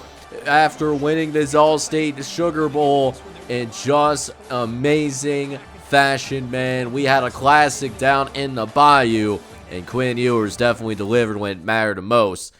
S1: after winning this All-State Sugar Bowl in just amazing fashion, man. We had a classic down in the Bayou, and Quinn Ewers definitely delivered when it mattered the most.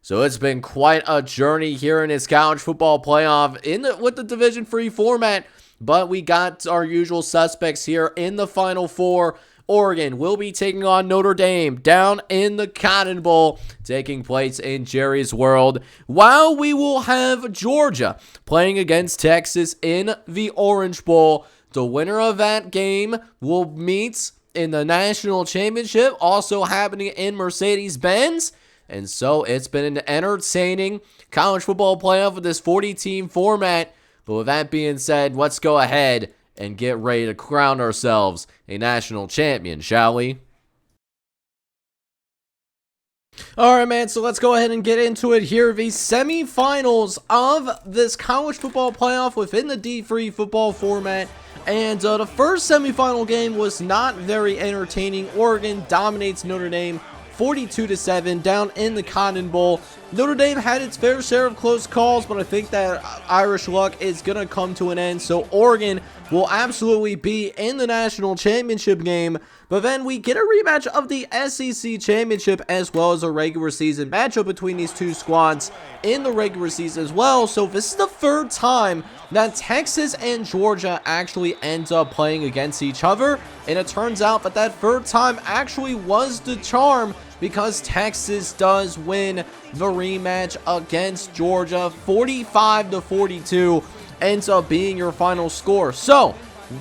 S1: So it's been quite a journey here in this college football playoff with the Division III format. But we got our usual suspects here in the Final Four. Oregon will be taking on Notre Dame down in the Cotton Bowl, taking place in Jerry's World, while we will have Georgia playing against Texas in the Orange Bowl. The winner of that game will meet in the national championship, also happening in Mercedes-Benz. And so it's been an entertaining college football playoff with this 40-team format. But with that being said, let's go ahead and get ready to crown ourselves a national champion, shall we? Alright, man, so let's go ahead and get into it here. The semifinals of this college football playoff within the D3 football format. And the first semifinal game was not very entertaining. Oregon dominates Notre Dame 42-7 down in the Cotton Bowl. Notre Dame had its fair share of close calls, but I think that Irish luck is going to come to an end. So Oregon will absolutely be in the national championship game. But then we get a rematch of the SEC championship as well as a regular season matchup between these two squads in the regular season as well. So this is the third time that Texas and Georgia actually end up playing against each other. And it turns out that that third time actually was the charm, because Texas does win the rematch against Georgia. 45-42 ends up being your final score. So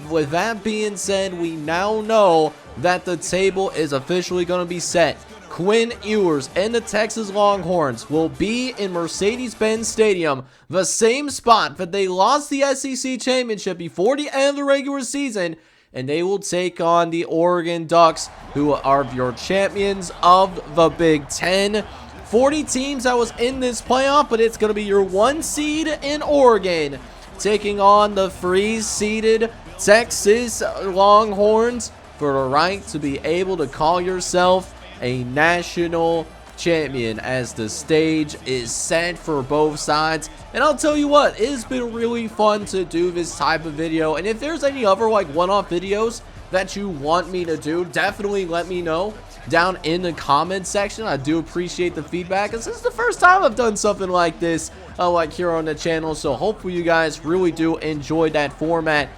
S1: with that being said, we now know that the table is officially going to be set. Quinn Ewers and the Texas Longhorns will be in Mercedes-Benz Stadium, the same spot that they lost the SEC championship before the end of the regular season, and they will take on the Oregon Ducks, who are your champions of the Big Ten. 40 teams that was in this playoff, but it's going to be your 1 seed in Oregon taking on the 3-seeded Texas Longhorns for the right to be able to call yourself a national champion, as the stage is set for both sides. And I'll tell you what, it has been really fun to do this type of video, and if there's any other like one-off videos that you want me to do, definitely let me know down in the comment section. I do appreciate the feedback, and this is the first time I've done something like this like here on the channel, so hopefully you guys really do enjoy that format.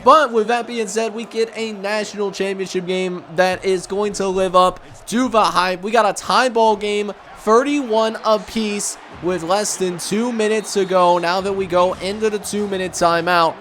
S1: But with that being said, we get a national championship game that is going to live up to the hype. We got a tie ball game, 31 apiece, with less than 2 minutes to go now that we go into the 2-minute timeout.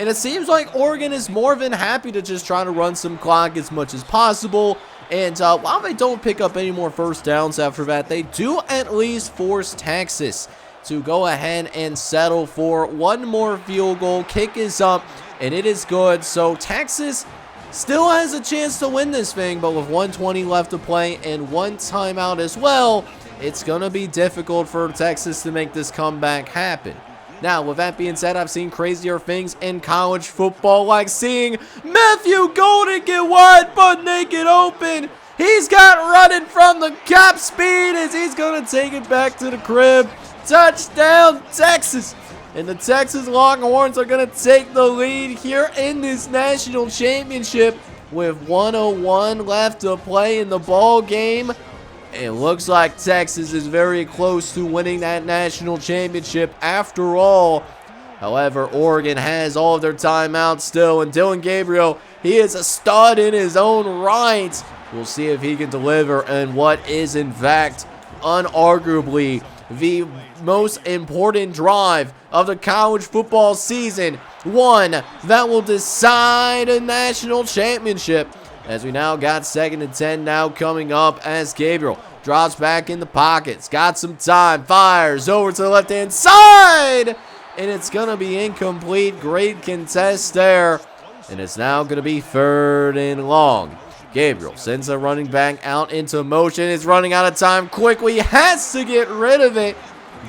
S1: And it seems like Oregon is more than happy to just try to run some clock as much as possible. And while they don't pick up any more first downs after that, they do at least force Texas to go ahead and settle for one more field goal. Kick is up, and it is good. So Texas still has a chance to win this thing, but with 1:20 left to play and 1 timeout as well, it's going to be difficult for Texas to make this comeback happen. Now, with that being said, I've seen crazier things in college football, like seeing Matthew Golden get wide butt naked open. He's got running from the cap speed as he's going to take it back to the crib. Touchdown, Texas. And the Texas Longhorns are going to take the lead here in this national championship with 1:01 left to play in the ball game. It looks like Texas is very close to winning that national championship after all. However, Oregon has all of their timeouts still, and Dillon Gabriel, he is a stud in his own right. We'll see if he can deliver in what is, in fact, unarguably the most important drive of the college football season. One that will decide a national championship. As we now got 2nd and 10 now coming up, as Gabriel drops back in the pockets. Got some time. Fires over to the left-hand side. And it's going to be incomplete. Great contest there. And it's now going to be 3rd and long. Gabriel sends a running back out into motion. It's running out of time quickly. Has to get rid of it.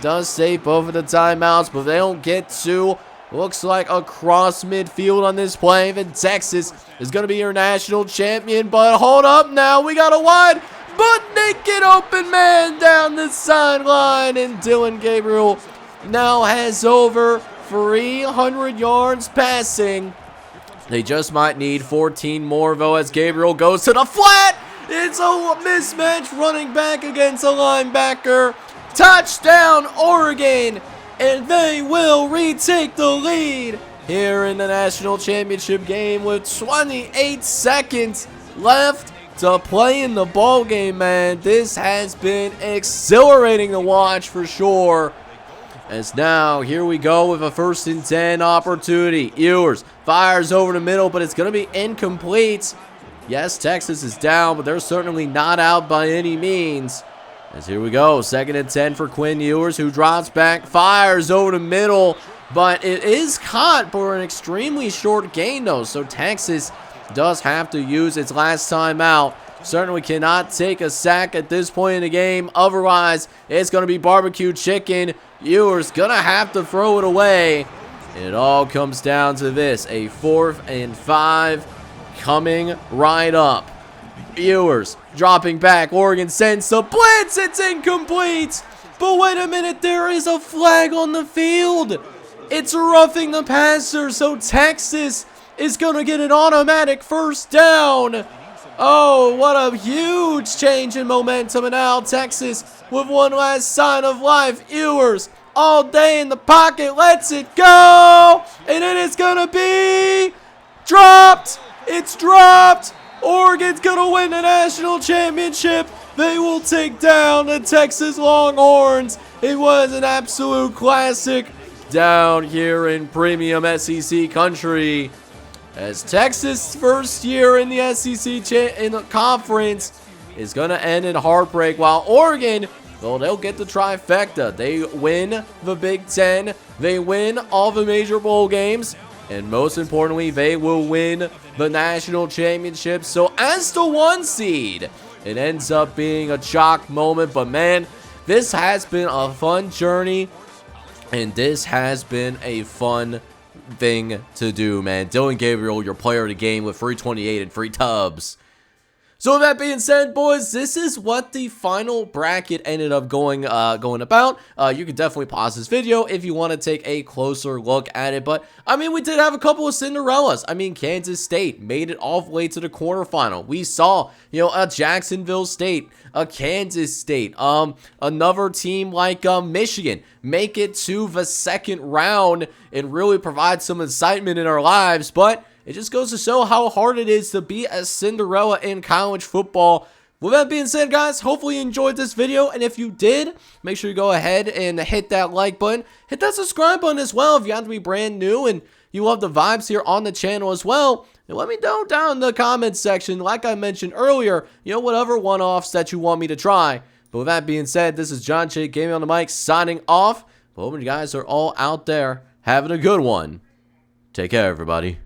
S1: Does save both of the timeouts, but they don't get to. Looks like across midfield on this play. And Texas is going to be your national champion. But hold up now. We got a wide butt naked open man down the sideline. And Dillon Gabriel now has over 300 yards passing. They just might need 14 more, though, as Gabriel goes to the flat. It's a mismatch running back against a linebacker. Touchdown, Oregon. And they will retake the lead here in the national championship game with 28 seconds left to play in the ball game, man. This has been exhilarating to watch for sure. As now, here we go with a 1st and 10 opportunity. Ewers fires over the middle, but it's going to be incomplete. Yes, Texas is down, but they're certainly not out by any means. As here we go, 2nd and 10 for Quinn Ewers, who drops back, fires over the middle, but it is caught for an extremely short gain, though. So Texas does have to use its last time out. Certainly cannot take a sack at this point in the game. Otherwise, it's going to be barbecue chicken. Ewers going to have to throw it away. And it all comes down to this. A 4th and 5 coming right up. Ewers dropping back. Oregon sends the blitz. It's incomplete. But wait a minute. There is a flag on the field. It's roughing the passer. So Texas is going to get an automatic 1st down. Oh, what a huge change in momentum. And now Texas with one last sign of life. Ewers all day in the pocket. Lets it go. And it is going to be dropped. It's dropped. Oregon's going to win the national championship. They will take down the Texas Longhorns. It was an absolute classic down here in premium SEC country. As Texas' first year in the SEC in the conference is going to end in heartbreak, while Oregon, well, they'll get the trifecta. They win the Big Ten, they win all the major bowl games, and most importantly, they will win the national championship. So as the 1 seed, it ends up being a chalk moment. But man, this has been a fun journey, and this has been a fun thing to do, man. Dillon Gabriel, your player of the game with 328 and 3 tubs. So with that being said, boys, this is what the final bracket ended up going about. You can definitely pause this video if you want to take a closer look at it. But, I mean, we did have a couple of Cinderellas. I mean, Kansas State made it all the way to the quarterfinal. We saw, you know, a Jacksonville State, a Kansas State, another team like Michigan make it to the 2nd round and really provide some excitement in our lives. But it just goes to show how hard it is to be a Cinderella in college football. With that being said, guys, hopefully you enjoyed this video. And if you did, make sure you go ahead and hit that like button. Hit that subscribe button as well if you have to be brand new and you love the vibes here on the channel as well. And let me know down in the comments section, like I mentioned earlier, you know, whatever one-offs that you want me to try. But with that being said, this is JohnJake Gaming on the mic signing off. Hope you guys are all out there having a good one. Take care, everybody.